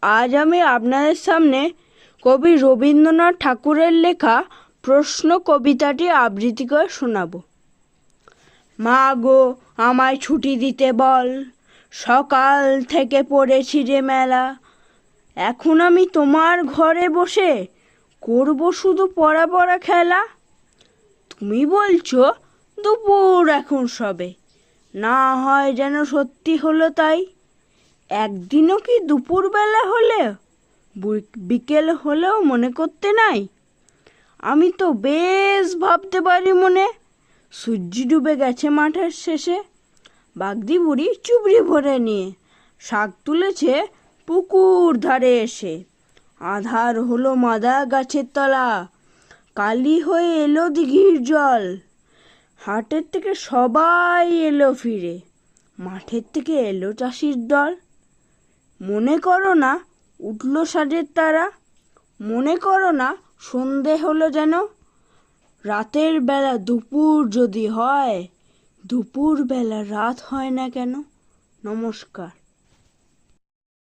আজ আমি আপনাদের সামনে কবি রবীন্দ্রনাথ ঠাকুরের লেখা প্রশ্ন কবিতাটি আবৃত্তি করে শোনাব। মা গো, আমায় ছুটি দিতে বল, সকাল থেকে পড়েছি যে মেলা। এখন আমি তোমার ঘরে বসে করব শুধু পড়া পড়া খেলা। তুমি বলছো দুপুর এখন সবে, না হয় যেন সত্যি হলো তাই। একদিনও কি দুপুরবেলা হলে বিকেল হলেও মনে করতে নাই? আমি তো বেশ ভাবতে পারি মনে, সূর্য ডুবে গেছে মাঠের শেষে। বাগদি বুড়ি চুবড়ি ভরে নিয়ে শাক তুলেছে পুকুর ধারে এসে। আধার হলো মাদা গাছের তলা, কালি হয়ে এলো দিঘির জল। হাটের থেকে সবাই এলো ফিরে, মাঠের থেকে এলো চাষির দল। মনে করো না উঠল সাজের তারা, মনে করো না সন্ধে হলো যেন। রাতের বেলা দুপুর যদি হয়, দুপুর বেলা রাত হয় না কেন? নমস্কার।